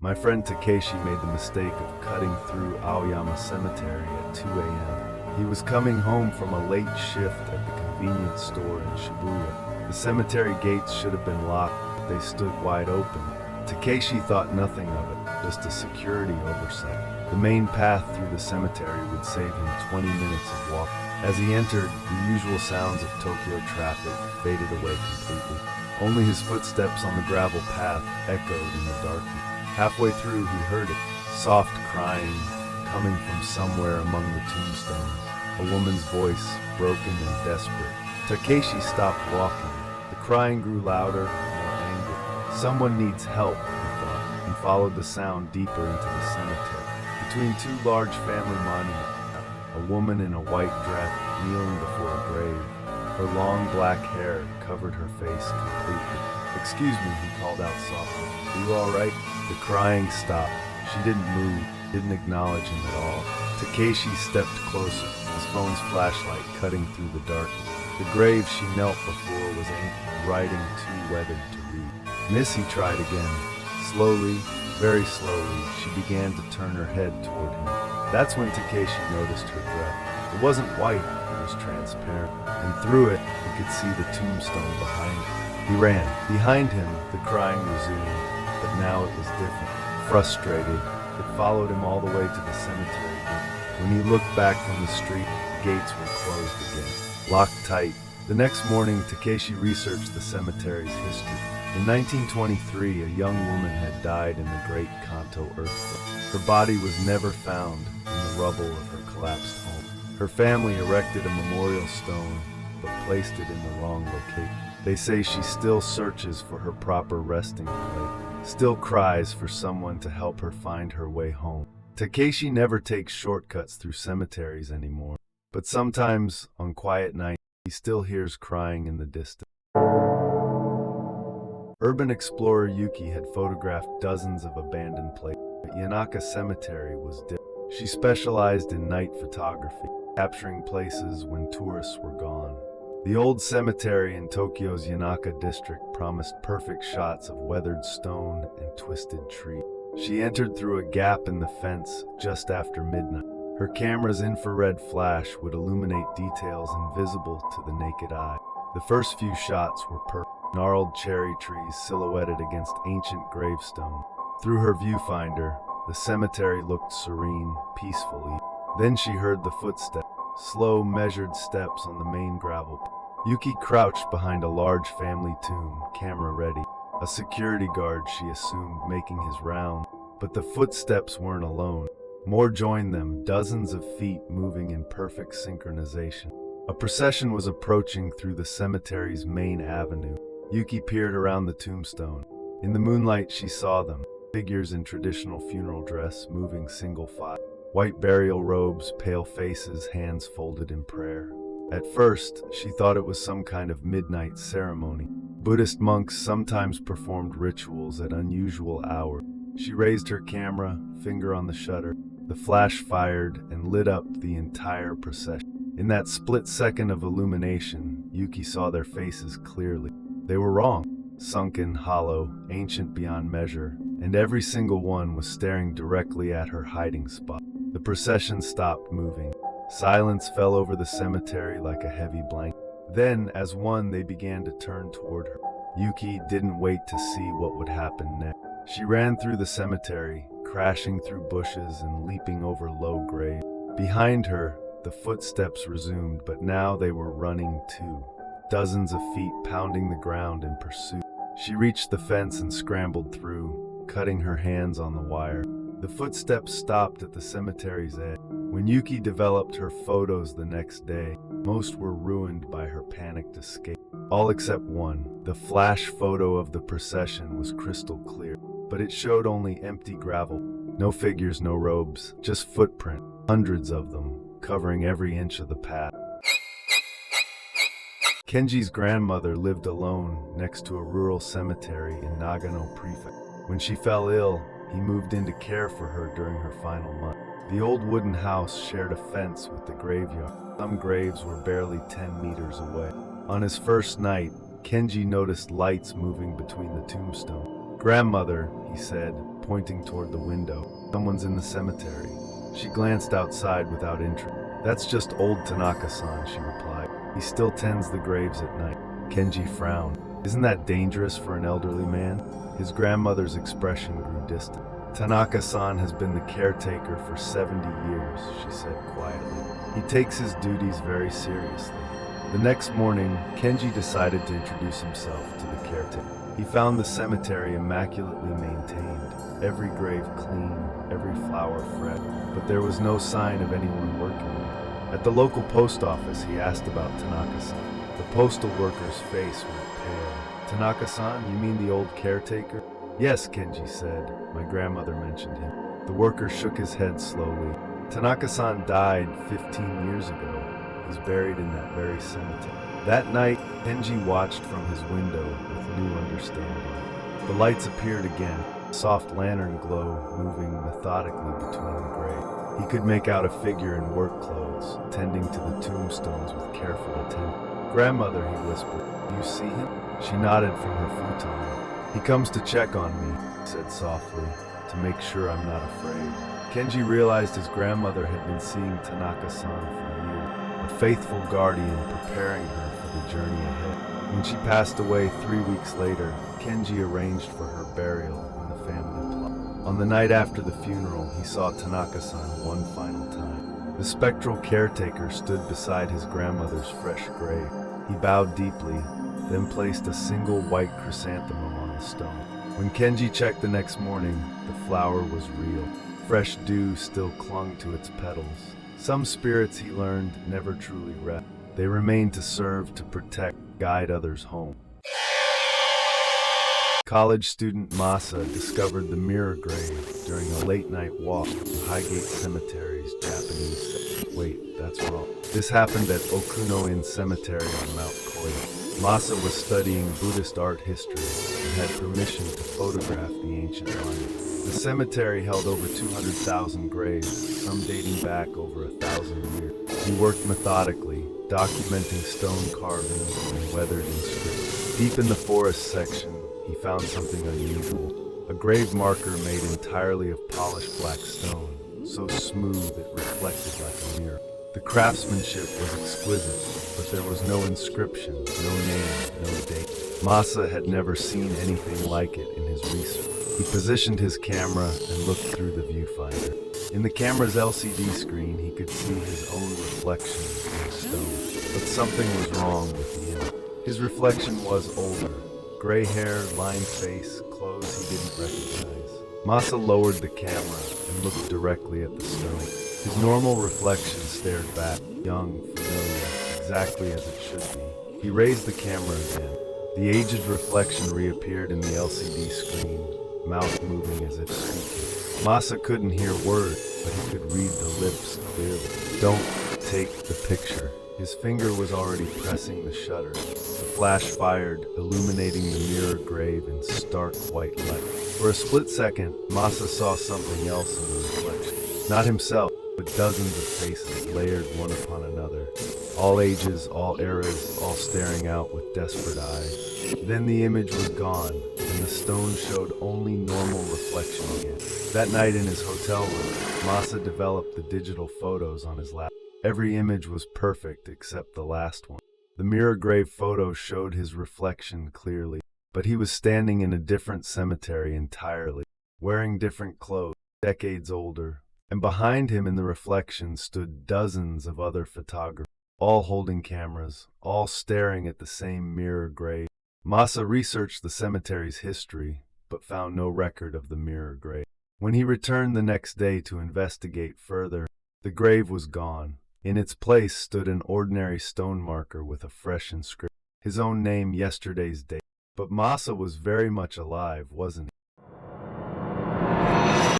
My friend Takeshi made the mistake of cutting through Aoyama Cemetery at 2 a.m. He was coming home from a late shift at the convenience store in Shibuya. The cemetery gates should have been locked, but they stood wide open. Takeshi thought nothing of it, just a security oversight. The main path through the cemetery would save him 20 minutes of walking. As he entered, the usual sounds of Tokyo traffic faded away completely. Only his footsteps on the gravel path echoed in the darkness. Halfway through, he heard it, soft crying, coming from somewhere among the tombstones. A woman's voice, broken and desperate. Takeshi stopped walking. The crying grew louder, more angry. Someone needs help, he thought, and followed the sound deeper into the cemetery. Between two large family monuments, a woman in a white dress kneeling before a grave. Her long black hair covered her face completely. "Excuse me," he called out softly. "Are you all right?" The crying stopped. She didn't move, didn't acknowledge him at all. Takeshi stepped closer, his phone's flashlight cutting through the darkness. The grave she knelt before was ancient, writing too weathered to read. "Miss," he tried again. Slowly, very slowly, she began to turn her head toward him. That's when Takeshi noticed her dress. It wasn't white, it was transparent, and through it, he could see the tombstone behind him. He ran. Behind him, the crying resumed, but now it was different. Frustrated, it followed him all the way to the cemetery gate. When he looked back from the street, the gates were closed again, locked tight. The next morning, Takeshi researched the cemetery's history. In 1923, a young woman had died in the Great Kanto earthquake. Her body was never found in the rubble of her collapsed home. Her family erected a memorial stone, but placed it in the wrong location. They say she still searches for her proper resting place, still cries for someone to help her find her way home. Takeshi never takes shortcuts through cemeteries anymore, but sometimes, on quiet nights, he still hears crying in the distance. Urban explorer Yuki had photographed dozens of abandoned places, but Yanaka Cemetery was different. She specialized in night photography, capturing places when tourists were gone. The old cemetery in Tokyo's Yanaka district promised perfect shots of weathered stone and twisted trees. She entered through a gap in the fence just after midnight. Her camera's infrared flash would illuminate details invisible to the naked eye. The first few shots were perfect. Gnarled cherry trees silhouetted against ancient gravestones. Through her viewfinder, the cemetery looked serene, peaceful. Then she heard the footsteps, slow, measured steps on the main gravel pit. Yuki crouched behind a large family tomb, camera ready. A security guard, she assumed, making his round. But the footsteps weren't alone. More joined them, dozens of feet moving in perfect synchronization. A procession was approaching through the cemetery's main avenue. Yuki peered around the tombstone. In the moonlight, she saw them, figures in traditional funeral dress, moving single file. White burial robes, pale faces, hands folded in prayer. At first, she thought it was some kind of midnight ceremony. Buddhist monks sometimes performed rituals at unusual hours. She raised her camera, finger on the shutter. The flash fired and lit up the entire procession. In that split second of illumination, Yuki saw their faces clearly. They were wrong, sunken, hollow, ancient beyond measure, and every single one was staring directly at her hiding spot. The procession stopped moving. Silence fell over the cemetery like a heavy blanket. Then, as one, they began to turn toward her. Yuki didn't wait to see what would happen next. She ran through the cemetery, crashing through bushes and leaping over low graves. Behind her, the footsteps resumed, but now they were running too. Dozens of feet pounding the ground in pursuit. She reached the fence and scrambled through, cutting her hands on the wire. The footsteps stopped at the cemetery's edge. When Yuki developed her photos the next day, most were ruined by her panicked escape. All except one. The flash photo of the procession was crystal clear, but it showed only empty gravel. No figures, no robes, just footprint, hundreds of them, covering every inch of the path. Kenji's grandmother lived alone next to a rural cemetery in Nagano Prefecture. When she fell ill, he moved in to care for her during her final month. The old wooden house shared a fence with the graveyard. Some graves were barely 10 meters away. On his first night, Kenji noticed lights moving between the tombstones. "Grandmother," he said, pointing toward the window. "Someone's in the cemetery." She glanced outside without interest. "That's just old Tanaka-san," she replied. "He still tends the graves at night." Kenji frowned. "Isn't that dangerous for an elderly man?" His grandmother's expression grew distant. "Tanaka-san has been the caretaker for 70 years, she said quietly. "He takes his duties very seriously." The next morning, Kenji decided to introduce himself to the caretaker. He found the cemetery immaculately maintained, every grave clean, every flower fresh, but there was no sign of anyone working there. At the local post office, he asked about Tanaka-san. The postal worker's face went pale. "Tanaka-san, you mean the old caretaker?" "Yes," Kenji said. "My grandmother mentioned him." The worker shook his head slowly. "Tanaka-san died 15 years ago. He's buried in that very cemetery." That night, Kenji watched from his window with new understanding. The lights appeared again, a soft lantern glow moving methodically between the graves. He could make out a figure in work clothes, tending to the tombstones with careful attention. "Grandmother," he whispered, "do you see him?" She nodded from her futon. "He comes to check on me," he said softly, "to make sure I'm not afraid." Kenji realized his grandmother had been seeing Tanaka-san for years, a faithful guardian preparing her for the journey ahead. When she passed away 3 weeks later, Kenji arranged for her burial in the family plot. On the night after the funeral, he saw Tanaka-san one final time. The spectral caretaker stood beside his grandmother's fresh grave. He bowed deeply, then placed a single white chrysanthemum on the stone. When Kenji checked the next morning, the flower was real. Fresh dew still clung to its petals. Some spirits, he learned, never truly rest. They remain to serve, to protect, guide others home. College student Masa discovered the mirror grave during a late-night walk to Highgate Cemetery's Japanese. Wait, that's wrong. This happened at Okuno-in Cemetery on Mount Kyoto. Masa was studying Buddhist art history and had permission to photograph the ancient monument. The cemetery held over 200,000 graves, some dating back over 1,000 years. He worked methodically, documenting stone carvings and weathered inscriptions. Deep in the forest section, he found something unusual. A grave marker made entirely of polished black stone, so smooth it reflected like a mirror. The craftsmanship was exquisite, but there was no inscription, no name, no date. Masa had never seen anything like it in his research. He positioned his camera and looked through the viewfinder. In the camera's LCD screen, he could see his own reflection in the stone. But something was wrong with the image. His reflection was older. Gray hair, lined face, clothes he didn't recognize. Masa lowered the camera and looked directly at the stone. His normal reflection stared back, young, familiar, exactly as it should be. He raised the camera again. The aged reflection reappeared in the LCD screen, mouth moving as if speaking. Masa couldn't hear words, but he could read the lips clearly. "Don't take the picture." His finger was already pressing the shutter. The flash fired, illuminating the mirror grave in stark white light. For a split second, Masa saw something else in the reflection. Not himself, but dozens of faces layered one upon another. All ages, all eras, all staring out with desperate eyes. Then the image was gone, and the stone showed only normal reflection again. That night in his hotel room, Masa developed the digital photos on his laptop. Every image was perfect except the last one. The mirror grave photo showed his reflection clearly, but he was standing in a different cemetery entirely, wearing different clothes, decades older, and behind him in the reflection stood dozens of other photographers, all holding cameras, all staring at the same mirror grave. Masa researched the cemetery's history, but found no record of the mirror grave. When he returned the next day to investigate further, the grave was gone. In its place stood an ordinary stone marker with a fresh inscription, his own name, yesterday's date. But Masa was very much alive, wasn't he?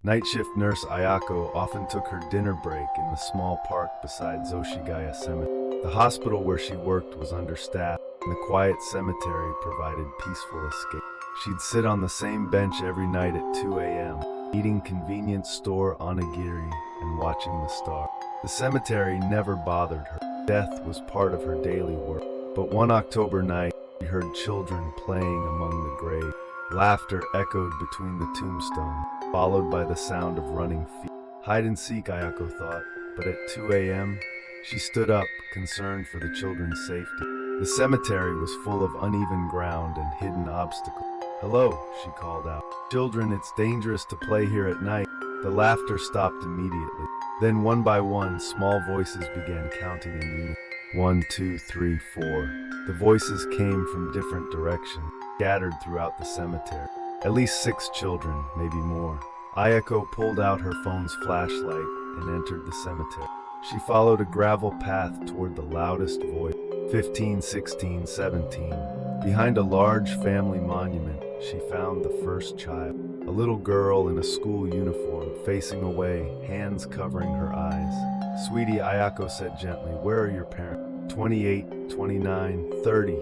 Night shift nurse Ayako often took her dinner break in the small park beside Zoshigaya Cemetery. The hospital where she worked was understaffed, and the quiet cemetery provided peaceful escape. She'd sit on the same bench every night at 2 a.m., eating convenience store onigiri and watching the stars. The cemetery never bothered her. Death was part of her daily work. But one October night, she heard children playing among the graves. Laughter echoed between the tombstones, followed by the sound of running feet. Hide and seek, Ayako thought, but at 2 a.m., she stood up, concerned for the children's safety. The cemetery was full of uneven ground and hidden obstacles. "Hello," she called out. "Children, it's dangerous to play here at night." The laughter stopped immediately. Then one by one, small voices began counting in unison. 1, 2, 3, 4. The voices came from different directions, scattered throughout the cemetery. At least 6 children, maybe more. Ayako pulled out her phone's flashlight and entered the cemetery. She followed a gravel path toward the loudest voice. 15, 16, 17. Behind a large family monument, she found the first child. A little girl in a school uniform, facing away, hands covering her eyes. "Sweetie," Ayako said gently, "where are your parents?" 28, 29, 30.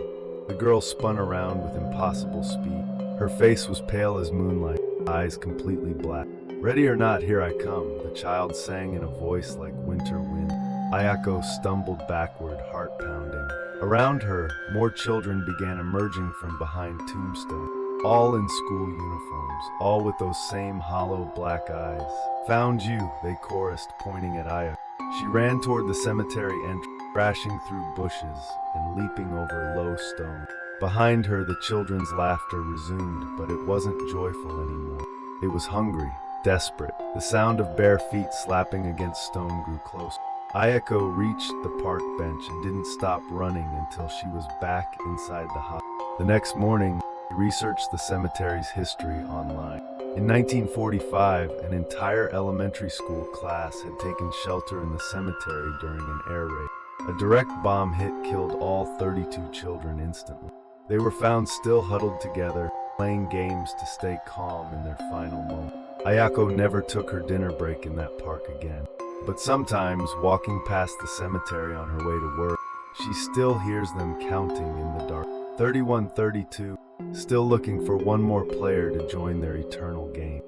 The girl spun around with impossible speed. Her face was pale as moonlight, eyes completely black. "Ready or not, here I come," the child sang in a voice like winter wind. Ayako stumbled backward, heart pounding. Around her, more children began emerging from behind tombstones, all in school uniforms, all with those same hollow black eyes. "Found you," they chorused, pointing at Ayako. She ran toward the cemetery entrance, crashing through bushes and leaping over low stones. Behind her, the children's laughter resumed, but it wasn't joyful anymore. It was hungry, desperate. The sound of bare feet slapping against stone grew closer. Ayako reached the park bench and didn't stop running until she was back inside the hospital. The next morning, she researched the cemetery's history online. In 1945, an entire elementary school class had taken shelter in the cemetery during an air raid. A direct bomb hit killed all 32 children instantly. They were found still huddled together, playing games to stay calm in their final moment. Ayako never took her dinner break in that park again. But sometimes, walking past the cemetery on her way to work, she still hears them counting in the dark. 31, 32, still looking for one more player to join their eternal game.